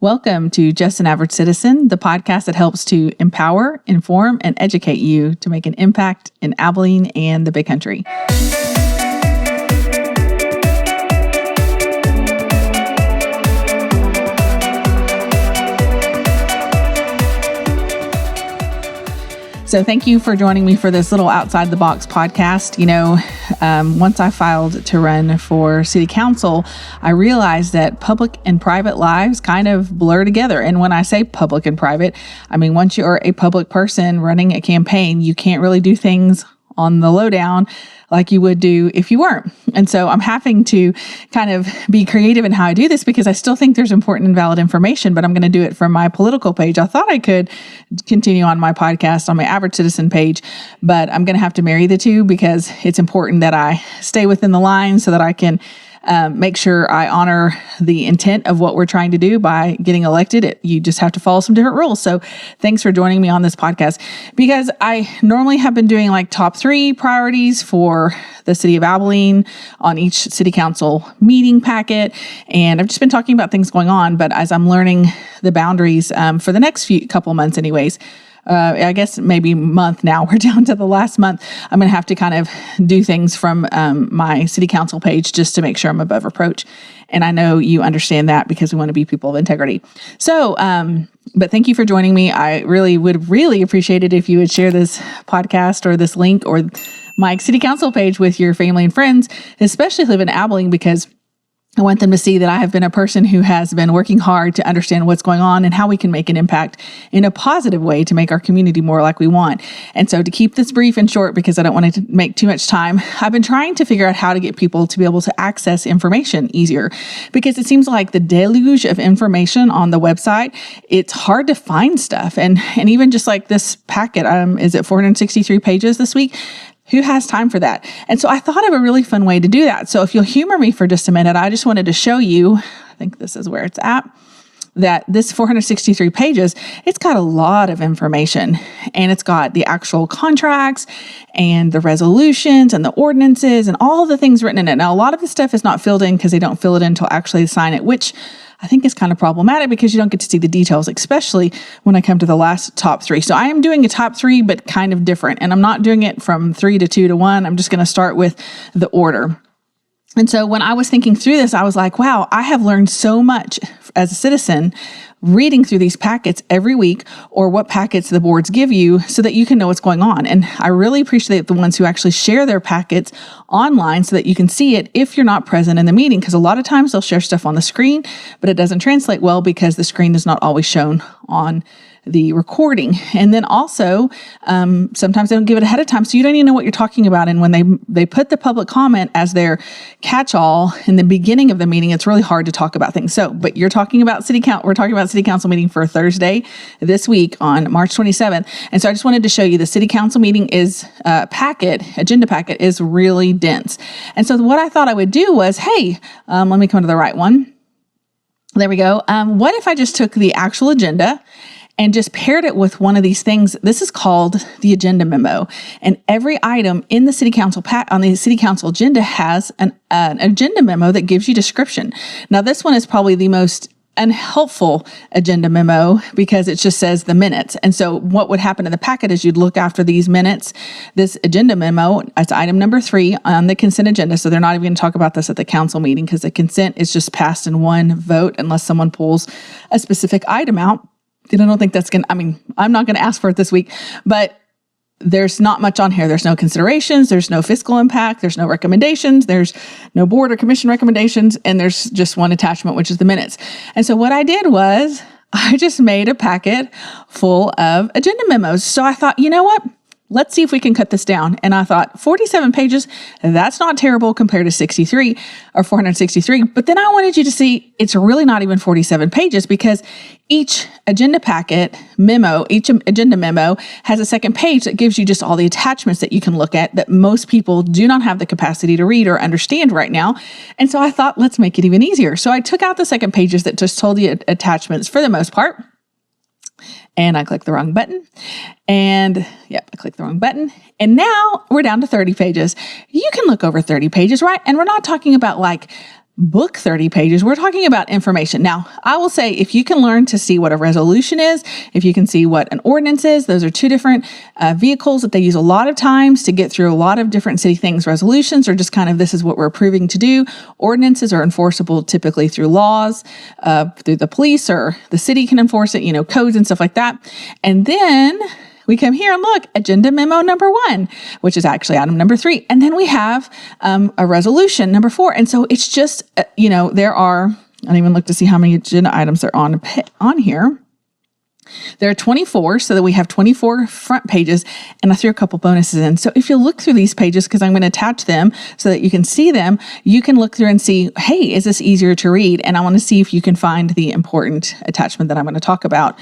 Welcome to Just an Average Citizen, the podcast that helps to empower, inform, and educate you to make an impact in Abilene and the Big Country. So thank you for joining me for this little outside the box podcast. Once I filed to run for city council, I realized that public and private lives kind of blur together. And when I say public and private, I mean, once you're a public person running a campaign, you can't really do things on the lowdown like you would do if you weren't. And so I'm having to kind of be creative in how I do this because I still think there's important and valid information, but I'm going to do it from my political page. I thought I could continue on my podcast on my Average Citizen page, but I'm going to have to marry the two because it's important that I stay within the line so that I can make sure I honor the intent of what we're trying to do by getting elected. You just have to follow some different rules. So thanks for joining me on this podcast because I normally have been doing like top 3 priorities for the city of Abilene on each city council meeting packet. And I've just been talking about things going on, but as I'm learning the boundaries for the next couple months anyways, I guess maybe month now, we're down to the last month. I'm going to have to kind of do things from my city council page just to make sure I'm above reproach. And I know you understand that because we want to be people of integrity. So, but thank you for joining me. I would really appreciate it if you would share this podcast or this link or my city council page with your family and friends, especially who live in Abilene, because I want them to see that I have been a person who has been working hard to understand what's going on and how we can make an impact in a positive way to make our community more like we want. And so to keep this brief and short, because I don't want to make too much time, I've been trying to figure out how to get people to be able to access information easier because it seems like the deluge of information on the website, it's hard to find stuff. And even just like this packet, is it 463 pages this week? Who has time for that? And so I thought of a really fun way to do that. So if you'll humor me for just a minute, I just wanted to show you, I think this is where it's at, that this 463 pages, it's got a lot of information and it's got the actual contracts and the resolutions and the ordinances and all the things written in it. Now, a lot of the stuff is not filled in because they don't fill it in until actually sign it, which I think is kind of problematic because you don't get to see the details, especially when I come to the last top 3. So I am doing a top 3, but kind of different. And I'm not doing it from 3 to 2 to 1. I'm just going to start with the order. And so when I was thinking through this, I was like, wow, I have learned so much as a citizen reading through these packets every week or what packets the boards give you so that you can know what's going on. And I really appreciate the ones who actually share their packets online so that you can see it if you're not present in the meeting, because a lot of times they'll share stuff on the screen, but it doesn't translate well because the screen is not always shown on the recording. And then also, sometimes they don't give it ahead of time, so you don't even know what you're talking about. And when they put the public comment as their catch-all in the beginning of the meeting, it's really hard to talk about things. So, but you're talking about we're talking about city council meeting for Thursday this week on March 27th. And so I just wanted to show you the city council meeting agenda packet is really dense. And so what I thought I would do was, hey, let me come to the right one. There we go. What if I just took the actual agenda and just paired it with one of these things? This is called the agenda memo. And every item in the city council on the city council agenda has an agenda memo that gives you description. Now, this one is probably the most unhelpful agenda memo because it just says the minutes. And so what would happen in the packet is you'd look after these minutes, this agenda memo as item number 3 on the consent agenda. So they're not even going to talk about this at the council meeting because the consent is just passed in one vote unless someone pulls a specific item out. And I don't think I'm not going to ask for it this week, but there's not much on here. There's no considerations. There's no fiscal impact. There's no recommendations. There's no board or commission recommendations. And there's just one attachment, which is the minutes. And so what I did was I just made a packet full of agenda memos. So I thought, you know what? Let's see if we can cut this down. And I thought 47 pages, that's not terrible compared to 63 or 463. But then I wanted you to see it's really not even 47 pages because each agenda memo has a second page that gives you just all the attachments that you can look at that most people do not have the capacity to read or understand right now. And so I thought, let's make it even easier. So I took out the second pages that just told you attachments for the most part. And I clicked the wrong button. I clicked the wrong button. And now we're down to 30 pages. You can look over 30 pages, right? And we're not talking about like book 30 pages. We're talking about information. Now, I will say, if you can learn to see what a resolution is, if you can see what an ordinance is, those are two different vehicles that they use a lot of times to get through a lot of different city things. Resolutions are just kind of, this is what we're approving to do. Ordinances are enforceable typically through laws, through the police, or the city can enforce it, codes and stuff like that. And then we come here and look, agenda memo number 1, which is actually item number 3. And then we have a resolution number 4. And so it's just, there are, I didn't even look to see how many agenda items are on here. There are 24, so that we have 24 front pages, and I threw a couple bonuses in. So if you look through these pages, because I'm going to attach them so that you can see them, you can look through and see, hey, is this easier to read? And I want to see if you can find the important attachment that I'm going to talk about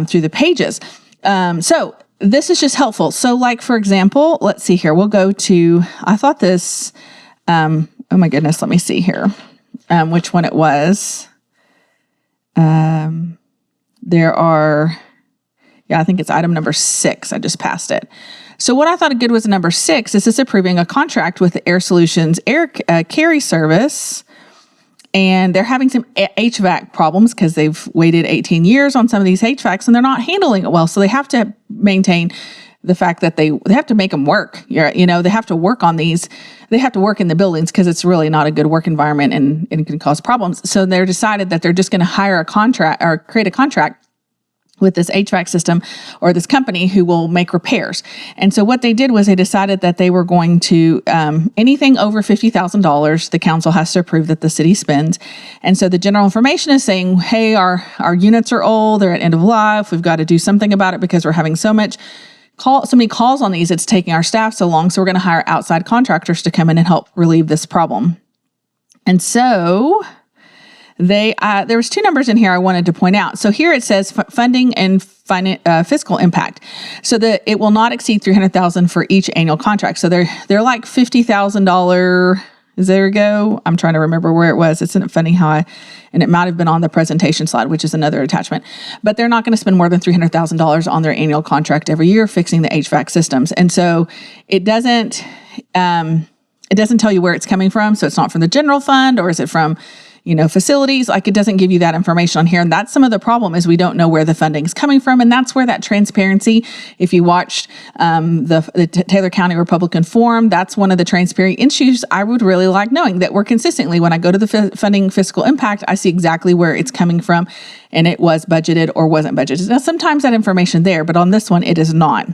through the pages. So this is just helpful. So like, for example, let's see here. We'll go to, I thought this, oh my goodness, let me see here, which one it was. There are, I think it's item number 6. I just passed it. So what I thought good was number 6. This is approving a contract with the Air Solutions Air Carry Service. And they're having some HVAC problems because they've waited 18 years on some of these HVACs and they're not handling it well. So they have to maintain the fact that they have to make them work. They have to work on these. They have to work in the buildings because it's really not a good work environment and it can cause problems. So they're decided that they're just going to hire a contract or create a contract with this HVAC system or this company who will make repairs. And so what they did was they decided that they were going to, anything over $50,000, the council has to approve that the city spends. And so the general information is saying, hey, our units are old, they're at end of life, we've got to do something about it because we're having so many calls on these, it's taking our staff so long, so we're going to hire outside contractors to come in and help relieve this problem. And so there was 2 numbers in here I wanted to point out. So here it says funding and fiscal impact. So that it will not exceed $300,000 for each annual contract. So they're like $50,000. There we go. I'm trying to remember where it was. Isn't it funny how and it might have been on the presentation slide, which is another attachment, but they're not going to spend more than $300,000 on their annual contract every year fixing the HVAC systems. And so it doesn't tell you where it's coming from. So it's not from the general fund, or is it from facilities? Like, it doesn't give you that information on here. And that's some of the problem, is we don't know where the funding is coming from. And that's where that transparency, if you watched the Taylor County Republican Forum, that's one of the transparent issues I would really like knowing, that we're consistently, when I go to the funding fiscal impact, I see exactly where it's coming from and it was budgeted or wasn't budgeted. Now, sometimes that information there, but on this one, it is not.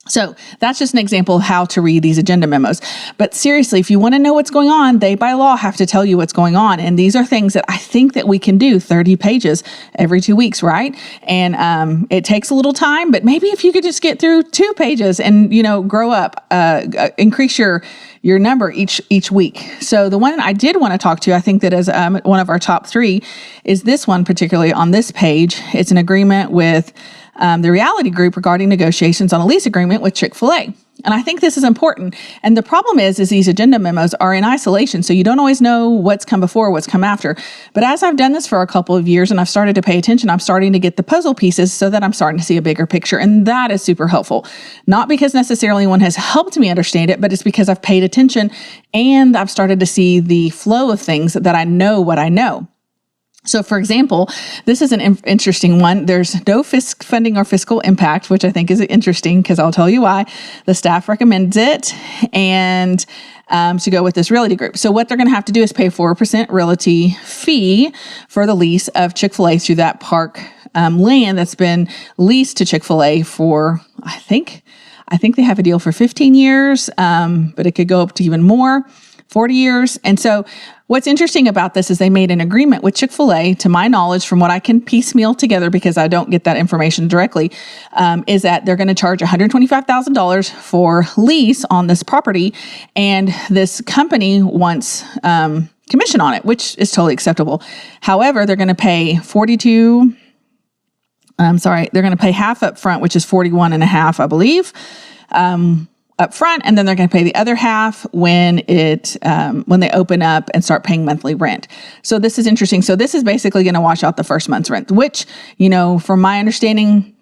So that's just an example of how to read these agenda memos. But seriously, if you want to know what's going on, they by law have to tell you what's going on. And these are things that I think that we can do 30 pages every 2 weeks, right? And it takes a little time, but maybe if you could just get through 2 pages and, grow up, increase your number each week. So the one I did want to talk to, I think that is one of our top 3, is this one, particularly on this page. It's an agreement with the Reality Group regarding negotiations on a lease agreement with Chick-fil-A. And I think this is important. And the problem is these agenda memos are in isolation, so you don't always know what's come before, what's come after. But as I've done this for a couple of years and I've started to pay attention, I'm starting to get the puzzle pieces so that I'm starting to see a bigger picture. And that is super helpful. Not because necessarily one has helped me understand it, but it's because I've paid attention and I've started to see the flow of things that I know what I know. So, for example, this is an interesting one. There's no funding or fiscal impact, which I think is interesting because I'll tell you why. The staff recommends it and to go with this realty group. So what they're going to have to do is pay 4% realty fee for the lease of Chick-fil-A through that park land that's been leased to Chick-fil-A for, I think they have a deal for 15 years, but it could go up to even more, 40 years. And so what's interesting about this is they made an agreement with Chick-fil-A, to my knowledge, from what I can piecemeal together because I don't get that information directly, is that they're going to charge $125,000 for lease on this property. And this company wants commission on it, which is totally acceptable. However, they're going to pay they're going to pay half up front, which is 41 and a half, I believe, up front, and then they're going to pay the other half when they open up and start paying monthly rent. So this is interesting. So this is basically going to wash out the first month's rent, which, from my understanding,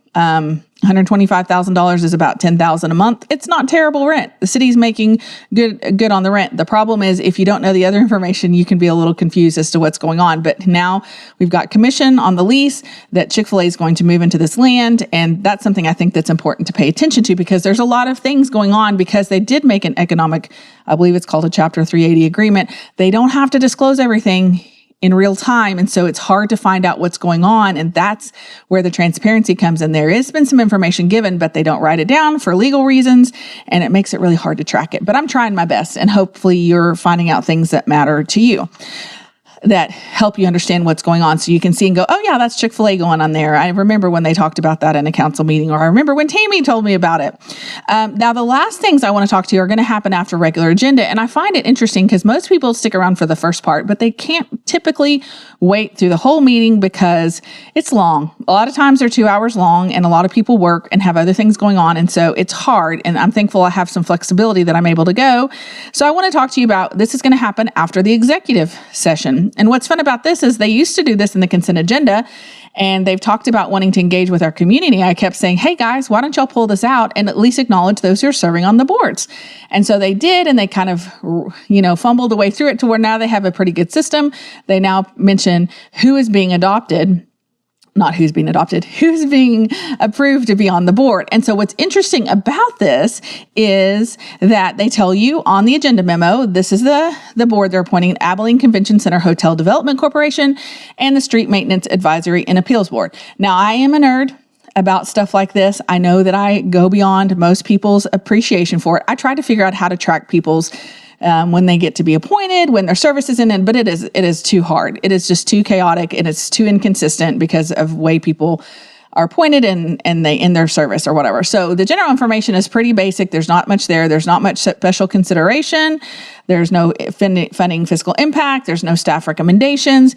$125,000 is about $10,000 a month. It's not terrible rent. The city's making good on the rent. The problem is if you don't know the other information, you can be a little confused as to what's going on. But now we've got commission on the lease that Chick-fil-A is going to move into this land. And that's something I think that's important to pay attention to, because there's a lot of things going on, because they did make an economic, I believe it's called a Chapter 380 agreement. They don't have to disclose everything in real time. And so it's hard to find out what's going on. And that's where the transparency comes in. There has been some information given, but they don't write it down for legal reasons. And it makes it really hard to track it. But I'm trying my best. And hopefully you're finding out things that matter to you, that help you understand what's going on, so you can see and go, oh yeah, that's Chick-fil-A going on there. I remember when they talked about that in a council meeting, or I remember when Tammy told me about it. Now, the last things I want to talk to you are going to happen after regular agenda. And I find it interesting because most people stick around for the first part, but they can't typically wait through the whole meeting because it's long. A lot of times they're 2 hours long, and a lot of people work and have other things going on. And so it's hard. And I'm thankful I have some flexibility that I'm able to go. So I want to talk to you about, this is going to happen after the executive session. And what's fun about this is they used to do this in the consent agenda, and they've talked about wanting to engage with our community. I kept saying, hey guys, why don't y'all pull this out and at least acknowledge those who are serving on the boards? And so they did, and they kind of, fumbled the way through it to where now they have a pretty good system. They now mention who is being adopted. Not who's being adopted, who's being approved to be on the board. And so what's interesting about this is that they tell you on the agenda memo, this is the board they're appointing: Abilene Convention Center Hotel Development Corporation and the Street Maintenance Advisory and Appeals Board. Now, I am a nerd about stuff like this. I know that I go beyond most people's appreciation for it. I try to figure out how to track people's when they get to be appointed, when their service is in, but it is too hard. It is just too chaotic, and it's too inconsistent because of the way people are appointed and they end their service or whatever. So the general information is pretty basic. There's not much there. There's not much special consideration. There's no funding fiscal impact. There's no staff recommendations.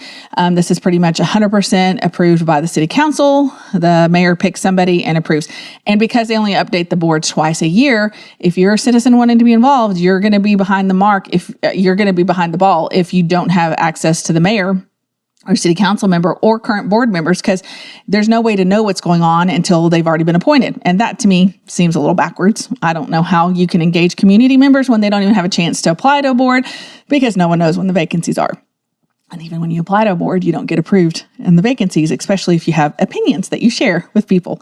This is pretty much 100% approved by the city council. The mayor picks somebody and approves. And because they only update the boards twice a year, if you're a citizen wanting to be involved, you're going to be behind the mark. If you're going to be behind the ball if you don't have access to the mayor or city council member or current board members, because there's no way to know what's going on until they've already been appointed. And that to me seems a little backwards. I don't know how you can engage community members when they don't even have a chance to apply to a board, because no one knows when the vacancies are. And even when you apply to a board, you don't get approved in the vacancies, especially if you have opinions that you share with people.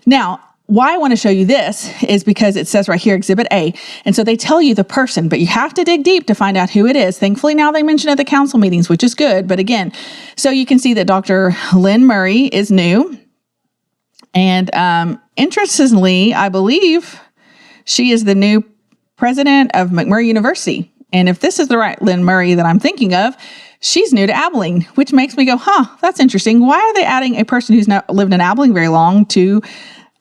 Now, why I want to show you this is because it says right here, Exhibit A. And so they tell you the person, but you have to dig deep to find out who it is. Thankfully, now they mention at the council meetings, which is good. But again, so you can see that Dr. Lynn Murray is new. And interestingly, I believe she is the new president of McMurray University. And if this is the right Lynn Murray that I'm thinking of, she's new to Abilene, which makes me go, that's interesting. Why are they adding a person who's not lived in Abilene very long to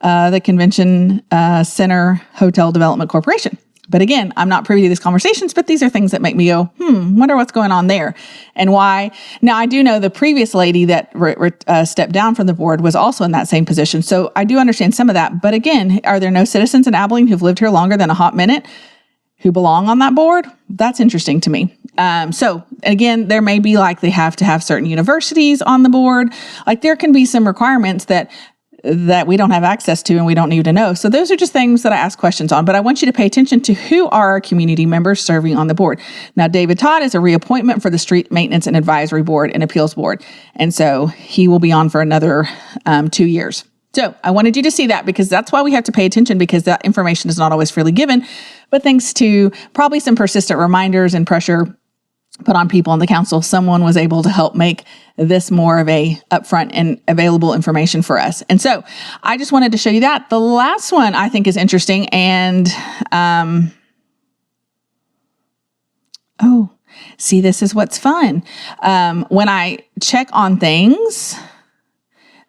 the Convention Center Hotel Development Corporation? But again, I'm not privy to these conversations, but these are things that make me go, wonder what's going on there and why. Now, I do know the previous lady that stepped down from the board was also in that same position. So I do understand some of that. But again, are there no citizens in Abilene who've lived here longer than a hot minute who belong on that board? That's interesting to me. So again, there may be like they have to have certain universities on the board. Like there can be some requirements that we don't have access to and we don't need to know. So those are just things that I ask questions on, but I want you to pay attention to who are our community members serving on the board. Now, David Todd is a reappointment for the Street Maintenance and Advisory Board and Appeals Board. And so he will be on for another 2 years. So I wanted you to see that because that's why we have to pay attention, because that information is not always freely given, but thanks to probably some persistent reminders and pressure put on people in the council, someone was able to help make this more of a upfront and available information for us. And so I just wanted to show you that. The last one I think is interesting. And, see, this is what's fun. When I check on things,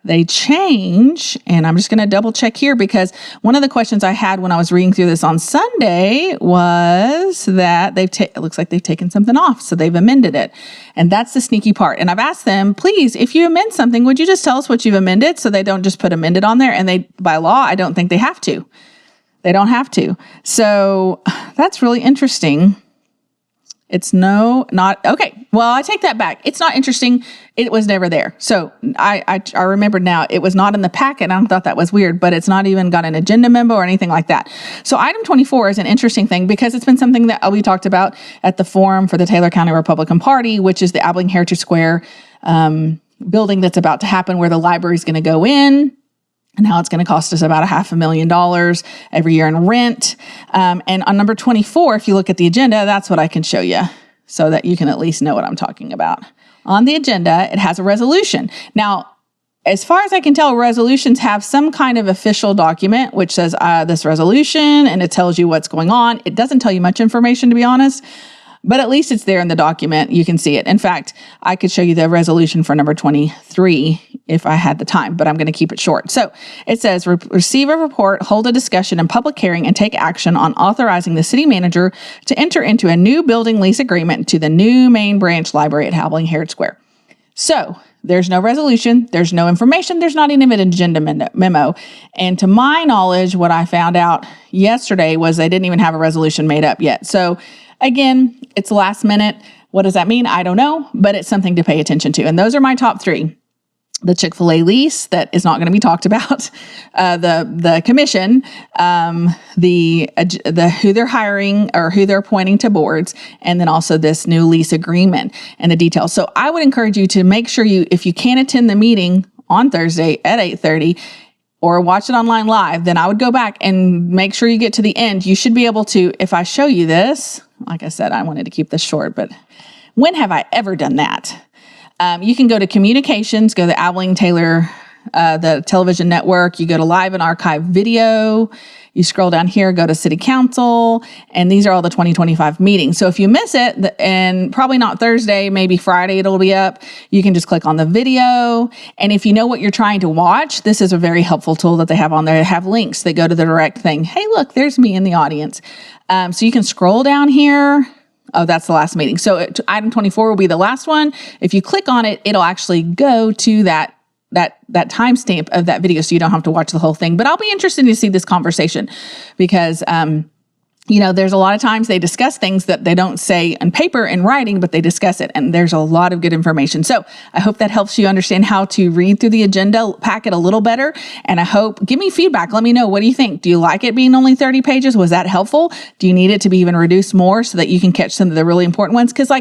they change, and I'm just going to double check here because one of the questions I had when I was reading through this on Sunday was that it looks like they've taken something off, so they've amended it. And that's the sneaky part. And I've asked them, please, if you amend something, would you just tell us what you've amended so they don't just put amended on there? And by law, I don't think they have to. They don't have to. So that's really interesting. It's not okay. Well, I take that back. It's not interesting. It was never there. So I remember now it was not in the packet. I thought that was weird, but it's not even got an agenda memo or anything like that. So item 24 is an interesting thing because it's been something that we talked about at the forum for the Taylor County Republican Party, which is the Abilene Heritage Square building that's about to happen where the library is going to go in. And how it's going to cost us about $500,000 every year in rent. And on number 24, if you look at the agenda, that's what I can show you so that you can at least know what I'm talking about. On the agenda, it has a resolution. Now, as far as I can tell, resolutions have some kind of official document which says this resolution, and it tells you what's going on. It doesn't tell you much information, to be honest. But at least it's there in the document. You can see it. In fact, I could show you the resolution for number 23 if I had the time, but I'm going to keep it short. So it says, receive a report, hold a discussion and public hearing, and take action on authorizing the city manager to enter into a new building lease agreement to the new main branch library at Abilene Heritage Square. So there's no resolution. There's no information. There's not even an agenda memo. And to my knowledge, what I found out yesterday was they didn't even have a resolution made up yet. So again, it's last minute. What does that mean? I don't know, but it's something to pay attention to. And those are my top three. The Chick-fil-A lease that is not going to be talked about, the commission, the who they're hiring or who they're appointing to boards, and then also this new lease agreement and the details. So I would encourage you to make sure if you can attend the meeting on Thursday at 8:30, or watch it online live, then I would go back and make sure you get to the end. You should be able to, if I show you this, like I said, I wanted to keep this short, but when have I ever done that? You can go to communications, go to Abilene Taylor, the television network. You go to live and archive video. You scroll down here, go to city council, and these are all the 2025 meetings. So if you miss it, and probably not Thursday, maybe Friday it'll be up, you can just click on the video. And if you know what you're trying to watch, this is a very helpful tool that they have on there. They have links. They go to the direct thing. Hey, look, there's me in the audience. So you can scroll down here. Oh, that's the last meeting. So item 24 will be the last one. If you click on it, it'll actually go to that timestamp of that video, so you don't have to watch the whole thing. But I'll be interested to see this conversation because, there's a lot of times they discuss things that they don't say on paper in writing, but they discuss it. And there's a lot of good information. So I hope that helps you understand how to read through the agenda packet a little better. And I hope, give me feedback. Let me know. What do you think? Do you like it being only 30 pages? Was that helpful? Do you need it to be even reduced more so that you can catch some of the really important ones? Because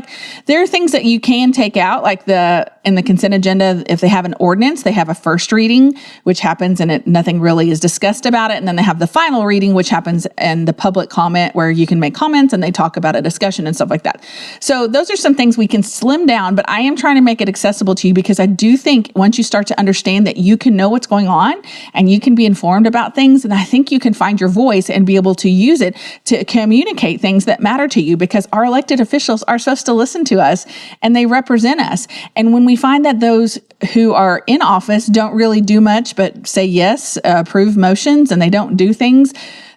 there are things that you can take out, like in the consent agenda, if they have an ordinance, they have a first reading, which happens and nothing really is discussed about it. And then they have the final reading, which happens in the public comment where you can make comments and they talk about a discussion and stuff like that. So those are some things we can slim down, but I am trying to make it accessible to you because I do think once you start to understand that you can know what's going on and you can be informed about things, and I think you can find your voice and be able to use it to communicate things that matter to you, because our elected officials are supposed to listen to us and they represent us. And when we find that those who are in office don't really do much but say yes, approve motions, and they don't do things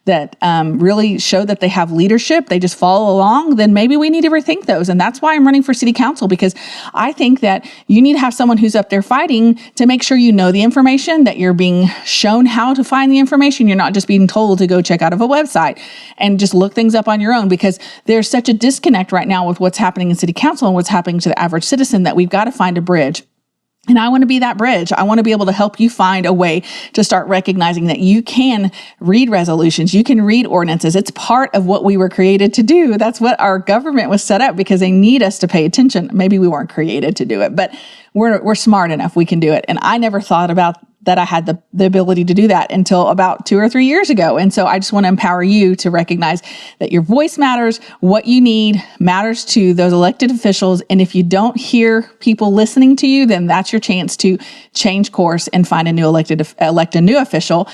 that really show that they have leadership, they just follow along, then maybe we need to rethink those. And that's why I'm running for city council, because I think that you need to have someone who's up there fighting to make sure you know the information, that you're being shown how to find the information. You're not just being told to go check out of a website and just look things up on your own, because there's such a disconnect right now with what's happening in city council and what's happening to the average citizen that we've got to find a bridge. And I want to be that bridge. I want to be able to help you find a way to start recognizing that you can read resolutions. You can read ordinances. It's part of what we were created to do. That's what our government was set up, because they need us to pay attention. Maybe we weren't created to do it, but we're smart enough. We can do it. And I never thought about that I had the ability to do that until about 2 or 3 years ago. And so I just want to empower you to recognize that your voice matters. What you need matters to those elected officials. And if you don't hear people listening to you, then that's your chance to change course and find a new elect a new official.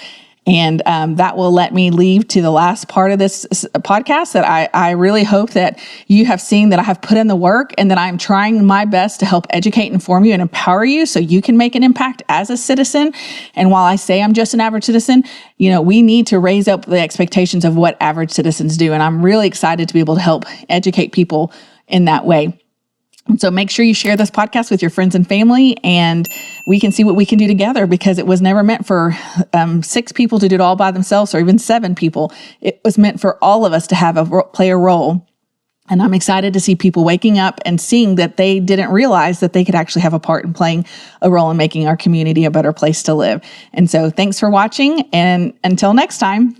And that will let me leave to the last part of this podcast, that I really hope that you have seen that I have put in the work and that I'm trying my best to help educate, inform you, and empower you so you can make an impact as a citizen. And while I say I'm just an average citizen, we need to raise up the expectations of what average citizens do. And I'm really excited to be able to help educate people in that way. So make sure you share this podcast with your friends and family, and we can see what we can do together, because it was never meant for 6 people to do it all by themselves, or even 7 people. It was meant for all of us to have play a role And I'm excited to see people waking up and seeing that they didn't realize that they could actually have a part in playing a role in making our community a better place to live. And so thanks for watching. And until next time.